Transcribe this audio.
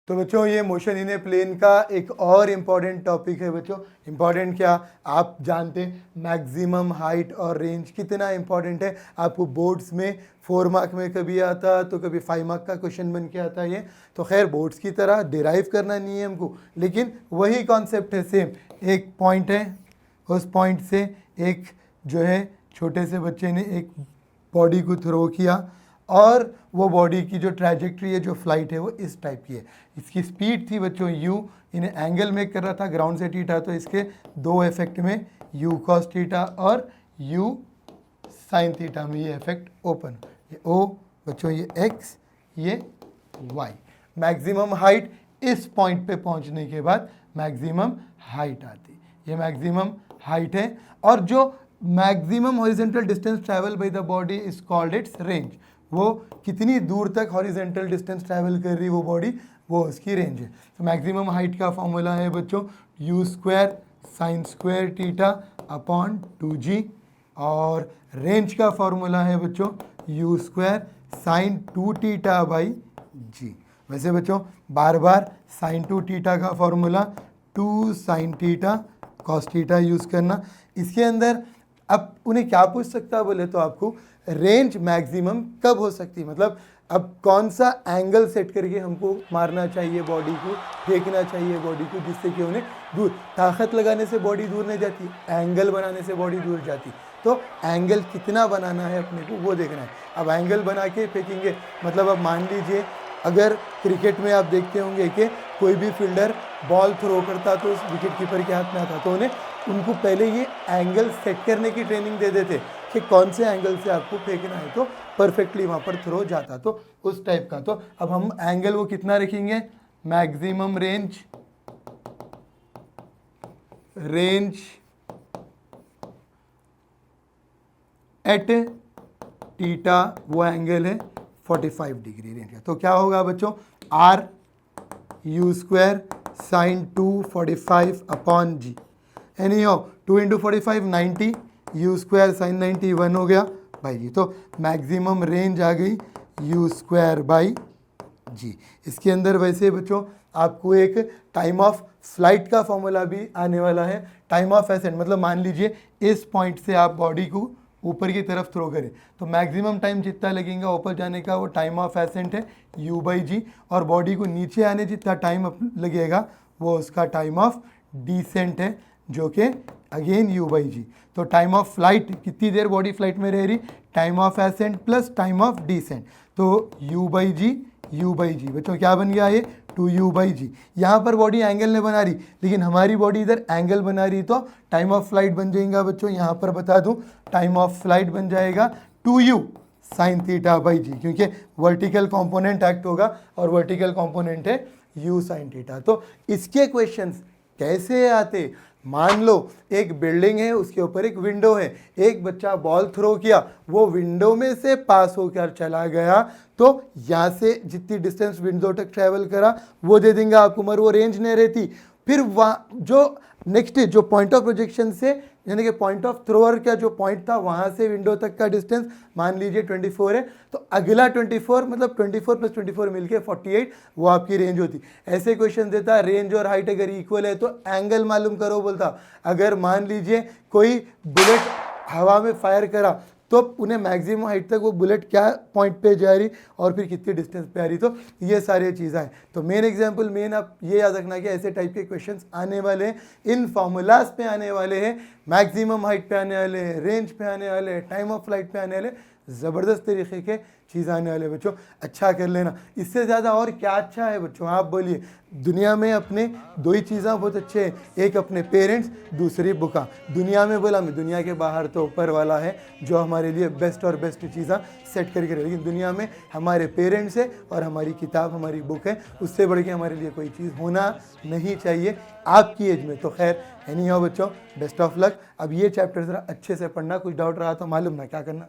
तो बच्चों ये मोशन इन ए प्लेन का एक और इम्पॉर्टेंट टॉपिक है बच्चों। इम्पॉर्टेंट क्या, आप जानते हैं मैक्सिमम हाइट और रेंज कितना इम्पॉर्टेंट है। आपको बोर्ड्स में 4 मार्क में कभी आता तो कभी 5 मार्क का क्वेश्चन बन के आता है ये। तो खैर बोर्ड्स की तरह डिराइव करना नहीं है हमको, लेकिन वही कॉन्सेप्ट है सेम। एक पॉइंट है, उस पॉइंट से एक जो है छोटे से बच्चे ने एक बॉडी को थ्रो किया और वो बॉडी की जो ट्रैजेक्टरी है, जो फ्लाइट है, वो इस टाइप की है। इसकी स्पीड थी बच्चों u, इन्हें एंगल मेक कर रहा था ग्राउंड से थीटा, तो इसके दो इफेक्ट में u cos थीटा और u sin थीटा में ये इफेक्ट ओपन। ये o बच्चों, ये x, ये y। मैक्सिमम हाइट इस पॉइंट पे पहुंचने के बाद मैक्सिमम हाइट आती, ये मैक्सिमम हाइट है। और जो maximum horizontal distance travel by the body is called its range. वो कितनी दूर तक हॉरिजॉन्टल डिस्टेंस ट्रैवल कर रही वो बॉडी, वो उसकी रेंज है। तो मैक्सिमम हाइट का फॉर्मूला है बच्चों u square sine square theta upon 2g, और रेंज का फॉर्मूला है बच्चों u square sine 2 theta by g। वैसे बच्चों बार बार साइन 2 थीटा का formula 2 sine theta cos theta use करना। इसके अंदर अब उन्हें क्या पूछ सकता है बोले तो आपको रेंज मैक्सिमम कब हो सकती है, मतलब अब कौन सा एंगल सेट करके हमको मारना चाहिए बॉडी को, फेंकना चाहिए बॉडी को, जिससे कि उन्हें दूर, ताकत लगाने से बॉडी दूर नहीं जाती, एंगल बनाने से बॉडी दूर जाती। तो एंगल कितना बनाना है अपने को वो देखना है। अब एंगल बना के फेंकेंगे, मतलब अब मान लीजिए अगर क्रिकेट में आप देखते होंगे कि कोई भी फील्डर बॉल थ्रो करता तो उस विकेट कीपर के हाथ में आता, तो उनको पहले ये एंगल सेट करने की ट्रेनिंग दे देते कि कौन से एंगल से आपको फेंकना है, तो परफेक्टली वहाँ पर थ्रो जाता। तो उस टाइप का। तो अब हम एंगल वो कितना रखेंगे, मैक्सिमम रेंज एट थीटा, वो एंगल है 45 डिग्री रेंज का। तो क्या होगा बच्चों, r u square sine 245 upon g। Any हो 2 इंटू 45 90, u स्क्वायर साइन 91 हो गया बाई जी। तो मैक्सिमम रेंज आ गई u स्क्वायर बाई जी। इसके अंदर वैसे बच्चों आपको एक टाइम ऑफ फ्लाइट का फॉर्मूला भी आने वाला है। टाइम ऑफ एसेंट, मतलब मान लीजिए इस पॉइंट से आप बॉडी को ऊपर की तरफ थ्रो करें तो मैक्सिमम टाइम जितना लगेगा ऊपर जाने का वो टाइम ऑफ एसेंट है u बाई जी, और बॉडी को नीचे आने जितना टाइम लगेगा वो उसका टाइम ऑफ डिसेंट है, जो कि अगेन u बाई जी। तो टाइम ऑफ फ्लाइट, कितनी देर बॉडी फ्लाइट में रह रही, time of ascent plus time of descent, तो u बाई जी बच्चों क्या बन गया, ये 2u बाई जी। यहाँ पर बॉडी एंगल नहीं बना रही, लेकिन हमारी बॉडी इधर एंगल बना रही, तो टाइम ऑफ फ्लाइट बन जाएगा बच्चों, यहाँ पर बता दूँ टाइम ऑफ फ्लाइट बन जाएगा 2u साइन थीटा बाई जी, क्योंकि वर्टिकल कंपोनेंट एक्ट होगा और वर्टिकल कंपोनेंट है u साइन थीटा। तो इसके क्वेश्चंस कैसे आते, मान लो एक बिल्डिंग है, उसके ऊपर एक विंडो है, एक बच्चा बॉल थ्रो किया, वो विंडो में से पास होकर चला गया, तो यहाँ से जितनी डिस्टेंस विंडो तक ट्रैवल करा वो दे देंगे आपको, मगर वो रेंज नहीं रहती। फिर वहाँ जो नेक्स्ट जो पॉइंट ऑफ प्रोजेक्शन से, यानी कि पॉइंट ऑफ थ्रोअर का जो पॉइंट था वहाँ से विंडो तक का डिस्टेंस मान लीजिए 24 है, तो अगला 24 मतलब 24 प्लस 24 मिलके 48, वो आपकी रेंज होती। ऐसे क्वेश्चन देता, रेंज और हाइट अगर इक्वल है तो एंगल मालूम करो बोलता। अगर मान लीजिए कोई बुलेट हवा में फायर करा तो उन्हें मैक्सिमम हाइट तक वो बुलेट क्या पॉइंट पे जा रही और फिर कितनी डिस्टेंस पे आ रही, तो ये सारी चीज़ें हैं। तो मेन एग्जांपल, मेन आप ये याद रखना कि ऐसे टाइप के क्वेश्चंस आने वाले हैं, इन फॉर्मूलाज पे आने वाले हैं, मैक्सिमम हाइट पे आने वाले हैं, रेंज पे आने वाले हैं, टाइम ऑफ फ्लाइट पे आने वाले, ज़बरदस्त तरीके के चीज़ आने वाले बच्चों। अच्छा कर लेना, इससे ज़्यादा और क्या अच्छा है बच्चों, आप बोलिए। दुनिया में अपने दो ही चीज़ें बहुत अच्छे हैं, एक अपने पेरेंट्स, दूसरी बुका। दुनिया में बोला मैं, दुनिया के बाहर तो ऊपर वाला है जो हमारे लिए बेस्ट और बेस्ट चीज़ें सेट करके रहे, लेकिन दुनिया में हमारे पेरेंट्स है और हमारी किताब, हमारी बुक है, उससे बढ़ के हमारे लिए कोई चीज़ होना नहीं चाहिए आपकी एज में। तो खैर एनी हो बच्चों, बेस्ट ऑफ लक। अब ये चैप्टर ज़रा अच्छे से पढ़ना, कुछ डाउट रहा तो मालूम ना क्या करना।